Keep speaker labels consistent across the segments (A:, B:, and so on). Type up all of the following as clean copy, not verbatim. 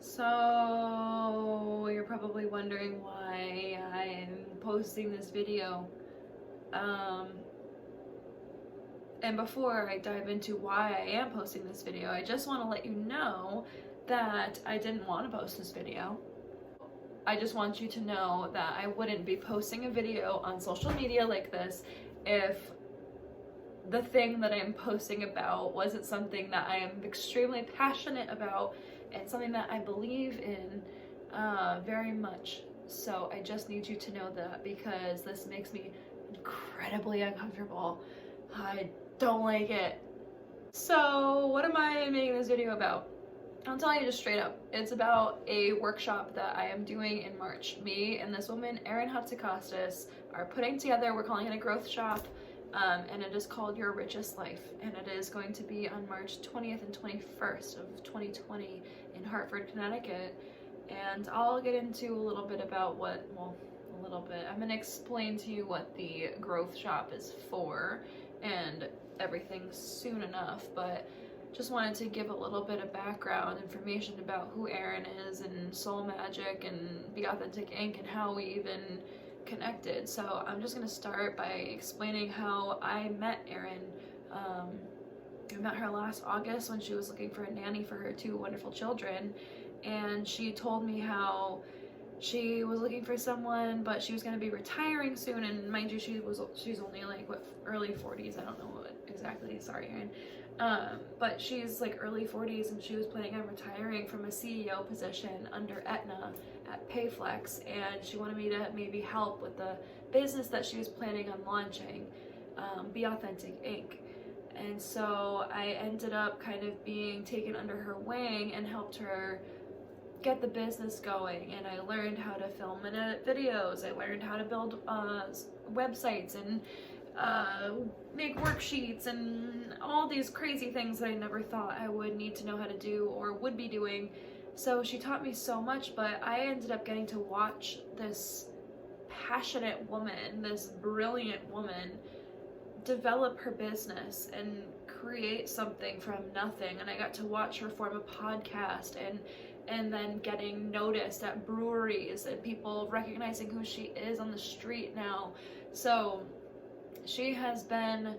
A: So you're probably wondering why I'm posting this video. And before I dive into why I am posting this video, I just want to let you know that I didn't want to post this video. I just want you to know that I wouldn't be posting a video on social media like this if the thing that I'm posting about wasn't something that I am extremely passionate about and something that I believe in very much. So I just need you to know that, because this makes me incredibly uncomfortable. I don't like it. So what am I making this video about? I'll tell you just straight up. It's about a workshop that I am doing in March. Me and this woman, Erin Hatzakostas, are putting together, we're calling it a growth shop, and it is called Your Richest Life. And it is going to be on March 20th and 21st of 2020 in Hartford, Connecticut. And I'll get into a little bit about I'm gonna explain to you what the growth shop is for and everything soon enough, but just wanted to give a little bit of background information about who Erin is and Soul Magic and Be Authentic Inc. and how we even connected. So I'm just gonna start by explaining how I met Erin. I met her last August when she was looking for a nanny for her 2 wonderful children, and she told me how she was looking for someone, but she was going to be retiring soon. And mind you, she's only like early 40s. I don't know what exactly. Sorry, Erin. But she's like early 40s, and she was planning on retiring from a CEO position under Aetna at Payflex, and she wanted me to maybe help with the business that she was planning on launching, Be Authentic Inc. And so I ended up kind of being taken under her wing and helped her get the business going. And I learned how to film and edit videos. I learned how to build websites and make worksheets and all these crazy things that I never thought I would need to know how to do or would be doing. So she taught me so much, but I ended up getting to watch this passionate woman, this brilliant woman, develop her business and create something from nothing. And I got to watch her form a podcast and then getting noticed at breweries and people recognizing who she is on the street now. So she has been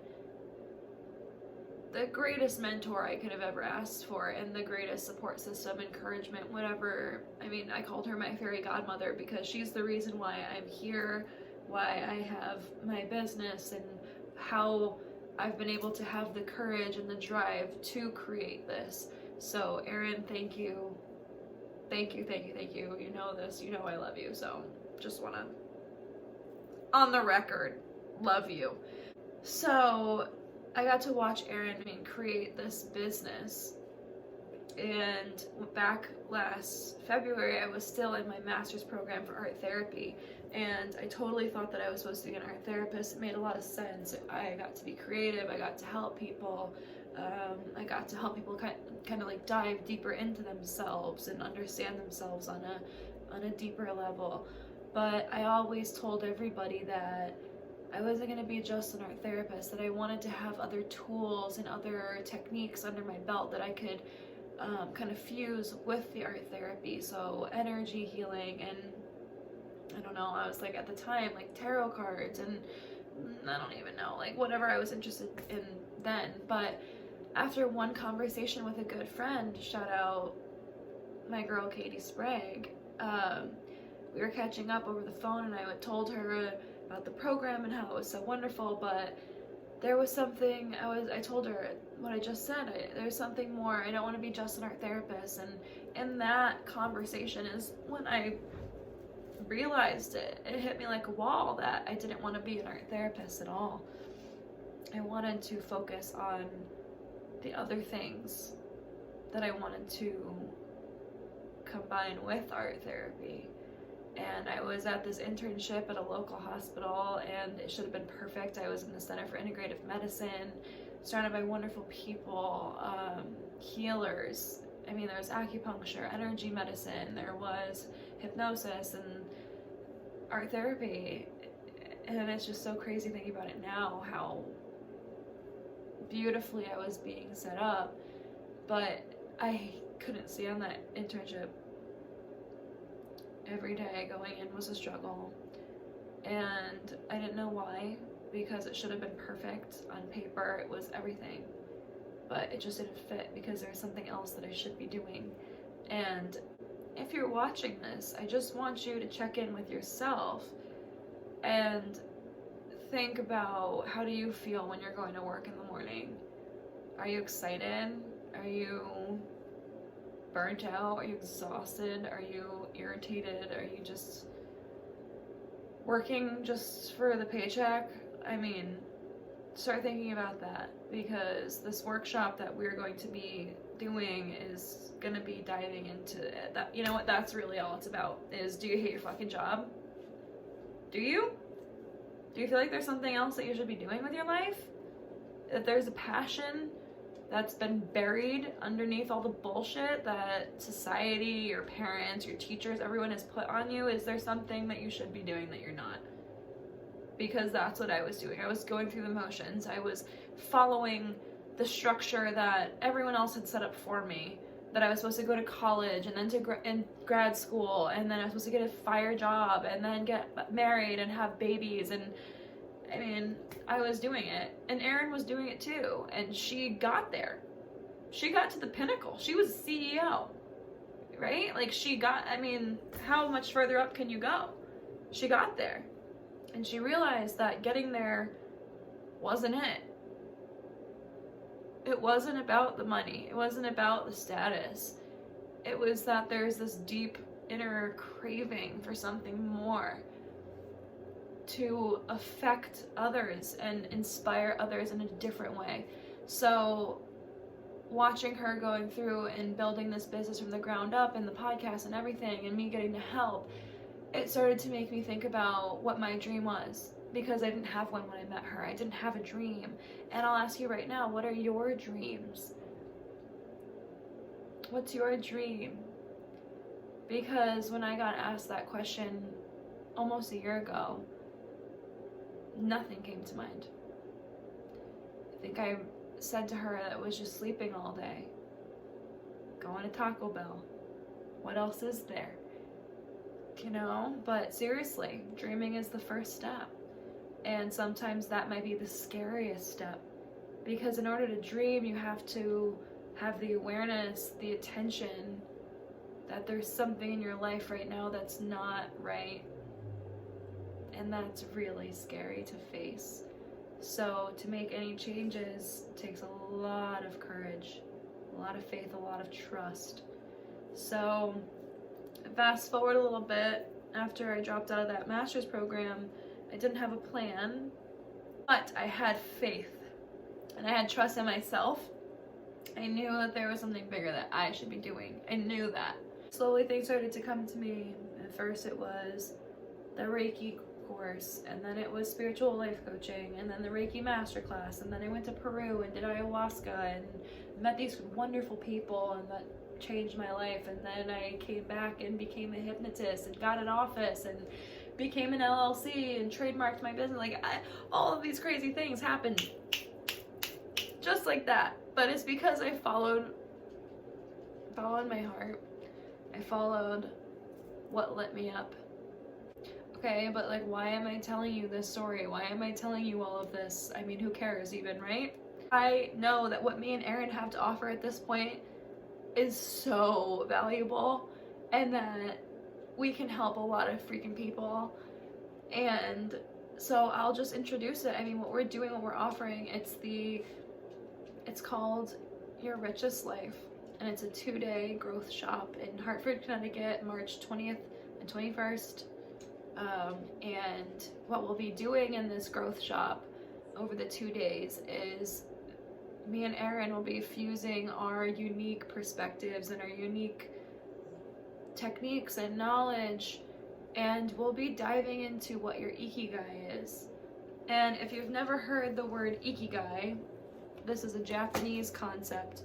A: the greatest mentor I could have ever asked for, and the greatest support system, encouragement, whatever. I mean, I called her my fairy godmother because she's the reason why I'm here, why I have my business, and how I've been able to have the courage and the drive to create this. So Erin, thank you. Thank you. You know this, you know I love you. So just wanna, on the record, love you. So I got to watch Erin create this business, and back last February I was still in my master's program for art therapy, and I totally thought that I was supposed to be an art therapist. It made a lot of sense. I got to be creative, I got to help people, I got to help people kind of like dive deeper into themselves and understand themselves on a deeper level. But I always told everybody that I wasn't going to be just an art therapist, that I wanted to have other tools and other techniques under my belt that I could kind of fuse with the art therapy. So energy healing, and I don't know, I was like at the time like tarot cards, and I don't even know, like whatever I was interested in then. But after one conversation with a good friend, shout out my girl Katie Sprague, we were catching up over the phone, and I told her about the program and how it was so wonderful, but there was something, I told her what I just said, there's something more. I don't want to be just an art therapist. And in that conversation is when I realized it hit me like a wall, that I didn't want to be an art therapist at all. I wanted to focus on the other things that I wanted to combine with art therapy. And I was at this internship at a local hospital, and it should have been perfect. I was in the Center for Integrative Medicine, surrounded by wonderful people, healers. I mean, there was acupuncture, energy medicine, there was hypnosis and art therapy. And it's just so crazy thinking about it now, how beautifully I was being set up. But I couldn't stay on that internship Every day going in was a struggle. And I didn't know why, because it should have been perfect on paper. It was everything. But it just didn't fit because there's something else that I should be doing. And if you're watching this, I just want you to check in with yourself and think about, how do you feel when you're going to work in the morning? Are you excited? Are you burnt out? Are you exhausted? Are you irritated? Are you just working just for the paycheck? I mean, start thinking about that, because this workshop that we're going to be doing is going to be diving into it. That, you know what, that's really all it's about, is, do you hate your fucking job? Do you? Do you feel like there's something else that you should be doing with your life? That there's a passion that's been buried underneath all the bullshit that society, your parents, your teachers, everyone has put on you? Is there something that you should be doing that you're not? Because that's what I was doing. I was going through the motions. I was following the structure that everyone else had set up for me, that I was supposed to go to college and then to grad school, and then I was supposed to get a fire job and then get married and have babies. And I mean, I was doing it, and Erin was doing it too, and she got there. She got to the pinnacle. She was CEO, right? Like, she got, I mean, how much further up can you go? She got there, and she realized that getting there wasn't it. It wasn't about the money. It wasn't about the status. It was that there's this deep inner craving for something more, to affect others and inspire others in a different way. So watching her going through and building this business from the ground up, and the podcast and everything, and me getting to help, it started to make me think about what my dream was, because I didn't have one when I met her. I didn't have a dream. And I'll ask you right now, what are your dreams? What's your dream? Because when I got asked that question almost a year ago, nothing came to mind. I think I said to her that I was just sleeping all day, going to Taco Bell. What else is there? You know, but seriously, dreaming is the first step. And sometimes that might be the scariest step, because in order to dream, you have to have the awareness, the attention that there's something in your life right now that's not right. And that's really scary to face. So to make any changes takes a lot of courage, a lot of faith, a lot of trust. So fast forward a little bit, after I dropped out of that master's program, I didn't have a plan, but I had faith and I had trust in myself. I knew that there was something bigger that I should be doing. I knew that. Slowly things started to come to me. At first it was the Reiki course, and then it was spiritual life coaching, and then the Reiki masterclass, and then I went to Peru and did ayahuasca and met these wonderful people, and that changed my life. And then I came back and became a hypnotist and got an office and became an LLC and trademarked my business. Like, all of these crazy things happened just like that. But it's because I followed my heart. I followed what lit me up. Okay, but like, why am I telling you this story? Why am I telling you all of this? I mean, who cares even, right? I know that what me and Erin have to offer at this point is so valuable, and that we can help a lot of freaking people. And so I'll just introduce it. I mean, what we're doing, what we're offering, it's called Your Richest Life, and it's a 2-day growth shop in Hartford, Connecticut, March 20th and 21st. And what we'll be doing in this growth shop over the 2 days is me and Erin will be fusing our unique perspectives and our unique techniques and knowledge, and we'll be diving into what your ikigai is. And if you've never heard the word ikigai, this is a Japanese concept,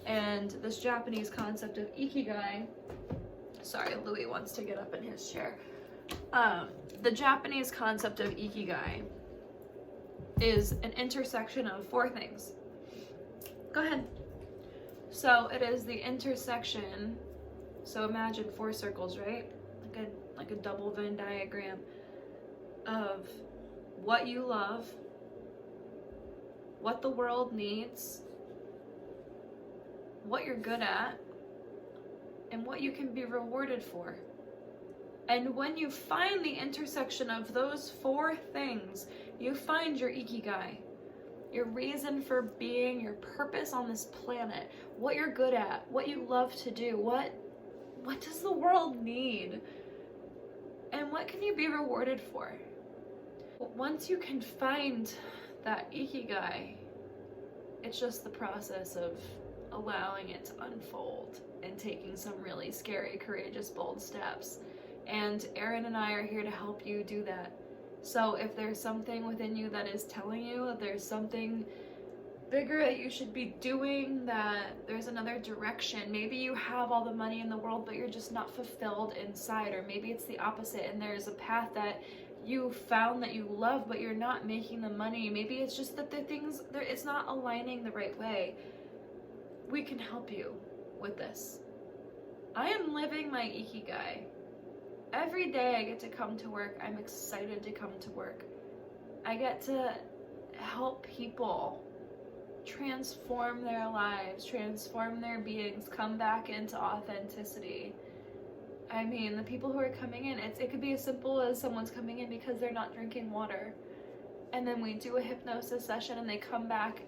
A: and this Japanese concept of ikigai, sorry, Louis wants to get up in his chair. The Japanese concept of ikigai is an intersection of 4 things. Go ahead. So it is the intersection, so imagine 4 circles, right? Like like a double Venn diagram of what you love, what the world needs, what you're good at, and what you can be rewarded for. And when you find the intersection of those 4 things, you find your ikigai, your reason for being, your purpose on this planet, what you're good at, what you love to do, what does the world need, and what can you be rewarded for? Once you can find that ikigai, it's just the process of allowing it to unfold and taking some really scary, courageous, bold steps. And Erin and I are here to help you do that. So if there's something within you that is telling you that there's something bigger that you should be doing, that there's another direction, maybe you have all the money in the world but you're just not fulfilled inside, or maybe it's the opposite and there's a path that you found that you love but you're not making the money, maybe it's just that it's not aligning the right way, we can help you with this. I am living my ikigai. Every day I get to come to work, I'm excited to come to work. I get to help people transform their lives, transform their beings, come back into authenticity. I mean, the people who are coming in, it could be as simple as someone's coming in because they're not drinking water. And then we do a hypnosis session and they come back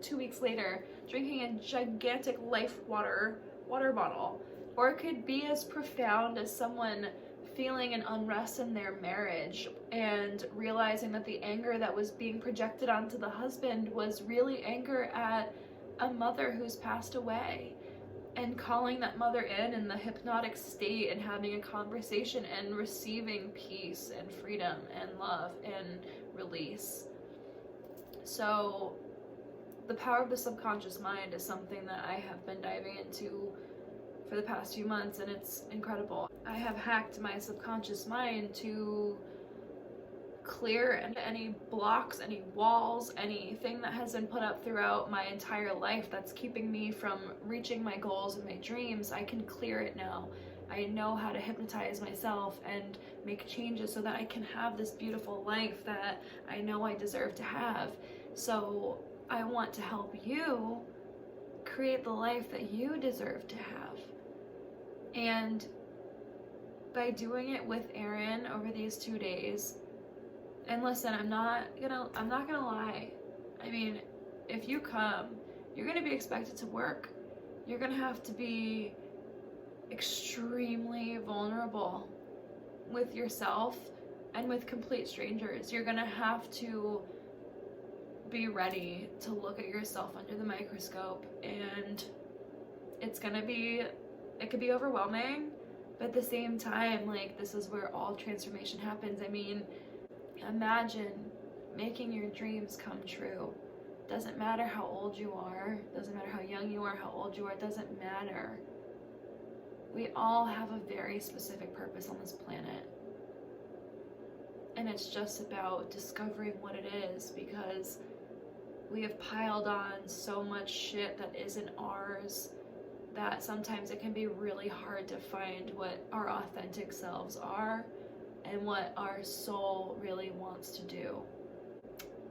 A: 2 weeks later drinking a gigantic life water bottle. Or it could be as profound as someone feeling an unrest in their marriage and realizing that the anger that was being projected onto the husband was really anger at a mother who's passed away, and calling that mother in the hypnotic state and having a conversation and receiving peace and freedom and love and release. So the power of the subconscious mind is something that I have been diving into for the past few months, and it's incredible. I have hacked my subconscious mind to clear any blocks, any walls, anything that has been put up throughout my entire life that's keeping me from reaching my goals and my dreams. I can clear it now. I know how to hypnotize myself and make changes so that I can have this beautiful life that I know I deserve to have. So I want to help you create the life that you deserve to have. And by doing it with Erin over these 2 days, and listen, I'm not gonna lie. I mean, if you come, you're gonna be expected to work. You're gonna have to be extremely vulnerable with yourself and with complete strangers. You're gonna have to be ready to look at yourself under the microscope, and it could be overwhelming, but at the same time, like, this is where all transformation happens. I mean, imagine making your dreams come true. Doesn't matter how old you are, doesn't matter how young you are, how old you are, it doesn't matter. We all have a very specific purpose on this planet. And it's just about discovering what it is, because we have piled on so much shit that isn't ours that sometimes it can be really hard to find what our authentic selves are and what our soul really wants to do.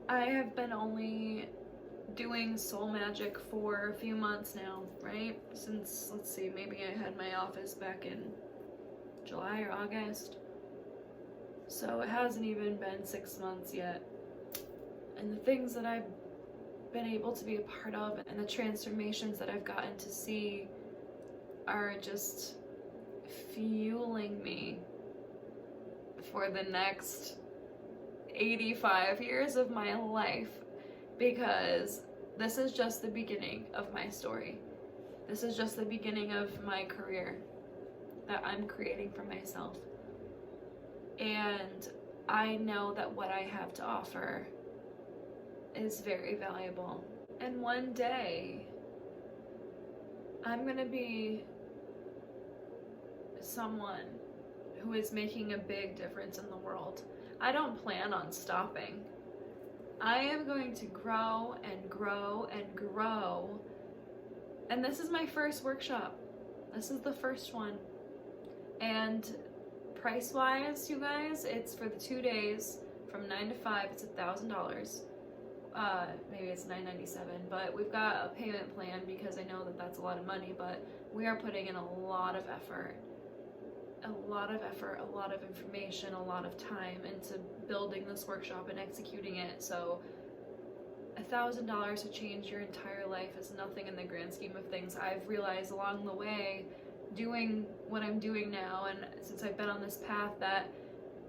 A: I have been only doing soul magic for a few months now, right? Since, let's see, maybe I had my office back in July or August. So it hasn't even been 6 months yet. And the things that I've been able to be a part of and the transformations that I've gotten to see are just fueling me for the next 85 years of my life, because this is just the beginning of my story. This is just the beginning of my career that I'm creating for myself. And I know that what I have to offer is very valuable. And one day, I'm gonna be someone who is making a big difference in the world. I don't plan on stopping. I am going to grow and grow and grow. And this is my first workshop. This is the first one. And price wise, you guys, it's for the 2 days from 9 to 5, it's $1,000. Maybe it's $997, but we've got a payment plan because I know that that's a lot of money, but we are putting in a lot of effort, a lot of information, a lot of time into building this workshop and executing it. So $1,000 to change your entire life is nothing in the grand scheme of things. I've realized along the way, doing what I'm doing now, and since I've been on this path, that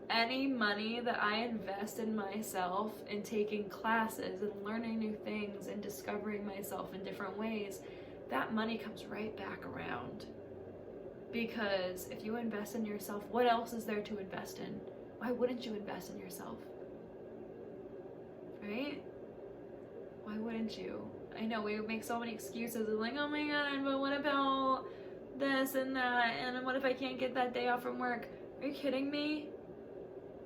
A: any money that I invest in myself, in taking classes and learning new things and discovering myself in different ways, that money comes right back around. Because if you invest in yourself, what else is there to invest in? Why wouldn't you invest in yourself? Right? Why wouldn't you? I know we make so many excuses and like, oh my god, but what about this and that, and what if I can't get that day off from work? Are you kidding me?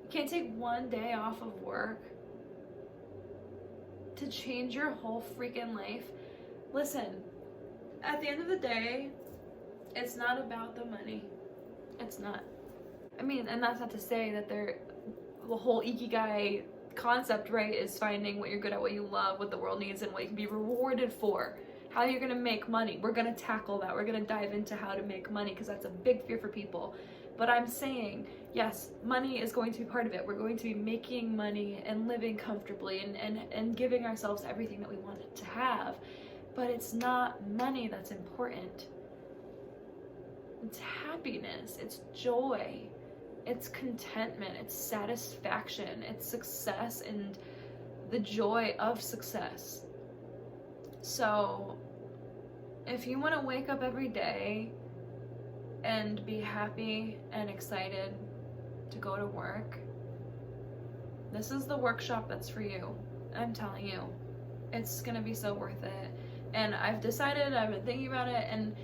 A: You can't take one day off of work to change your whole freaking life. Listen, at the end of the day, it's not about the money. It's not. I mean, and that's not to say that the whole ikigai concept, right, is finding what you're good at, what you love, what the world needs, and what you can be rewarded for. How you're gonna make money. We're gonna tackle that. We're gonna dive into how to make money because that's a big fear for people. But I'm saying, yes, money is going to be part of it. We're going to be making money and living comfortably and giving ourselves everything that we want to have. But it's not money that's important. It's happiness, it's joy, it's contentment, it's satisfaction, it's success and the joy of success. So if you want to wake up every day and be happy and excited to go to work, this is the workshop that's for you. I'm telling you, it's gonna be so worth it. And I've decided, I've been thinking about it, and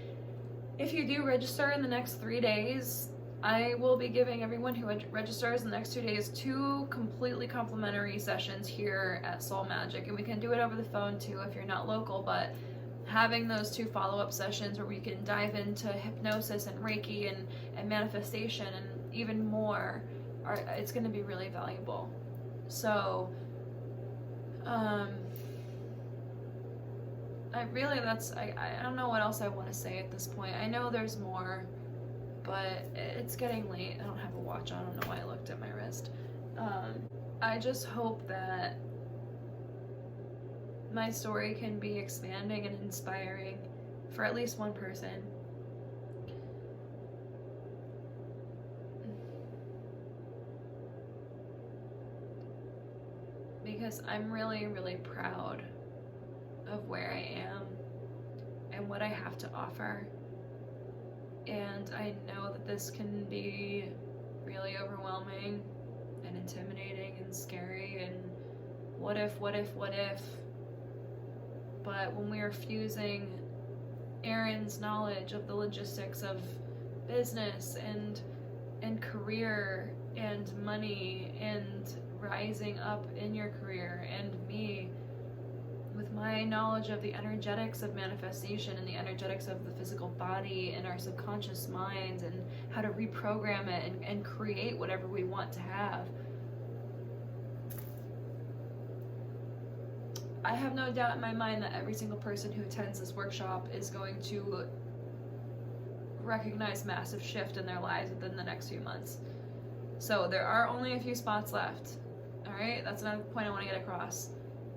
A: if you do register in the next 3 days, I will be giving everyone who registers in the next 2 days 2 completely complimentary sessions here at Soul Magic. And we can do it over the phone too if you're not local, but having those 2 follow-up sessions where we can dive into hypnosis and Reiki and manifestation and even more, it's going to be really valuable. So, I don't know what else I want to say at this point. I know there's more, but it's getting late. I don't have a watch on. I don't know why I looked at my wrist. I just hope that my story can be expanding and inspiring for at least one person. Because I'm really, really proud of where I am and what I have to offer. And I know that this can be really overwhelming and intimidating and scary and what if. But when we are fusing Erin's knowledge of the logistics of business and career and money and rising up in your career, and me with my knowledge of the energetics of manifestation and the energetics of the physical body and our subconscious minds and how to reprogram it and create whatever we want to have. I have no doubt in my mind that every single person who attends this workshop is going to recognize massive shift in their lives within the next few months. So there are only a few spots left. All right, that's another point I want to get across.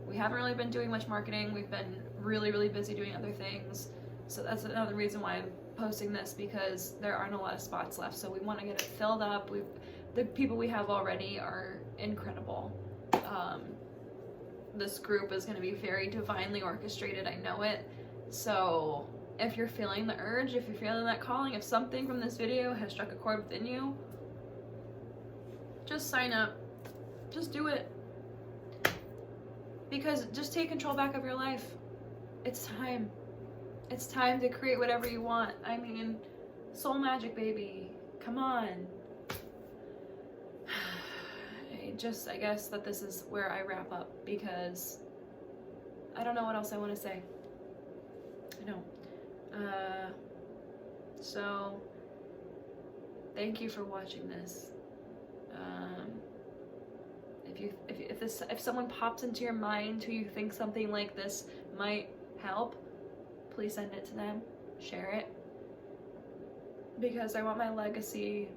A: We haven't really been doing much marketing. We've been really, really busy doing other things. So that's another reason why I'm posting this, because there aren't a lot of spots left. So we want to get it filled up. The people we have already are incredible. This group is going to be very divinely orchestrated. I know it. So if you're feeling the urge, if you're feeling that calling, if something from this video has struck a chord within you, just sign up. Just do it. Because just take control back of your life. It's time. It's time to create whatever you want. I mean, soul magic, baby. Come on. I guess that this is where I wrap up, because I don't know what else I want to say. I don't. So thank you for watching this. If someone pops into your mind who you think something like this might help, please send it to them, share it, because I want my legacy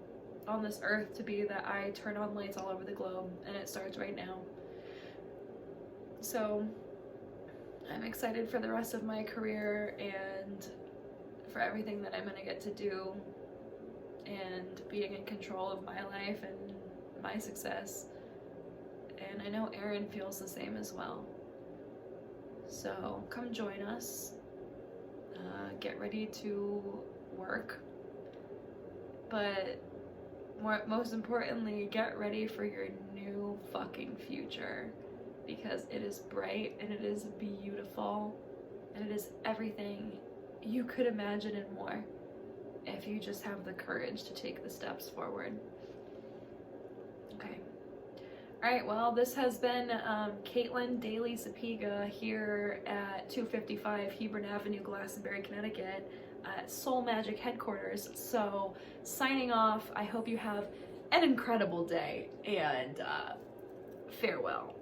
A: on this earth to be that I turn on lights all over the globe, and it starts right now. So I'm excited for the rest of my career and for everything that I'm gonna get to do, and being in control of my life and my success. And I know Aaron feels the same as well. So come join us. Get ready to work. But most importantly, get ready for your new fucking future, because it is bright and it is beautiful and it is everything you could imagine and more, if you just have the courage to take the steps forward. Okay. Alright, well, this has been Caitlin Daly Sapiga here at 255 Hebron Avenue, Glastonbury, Connecticut, at Soul Magic headquarters. So, signing off. I hope you have an incredible day, and farewell.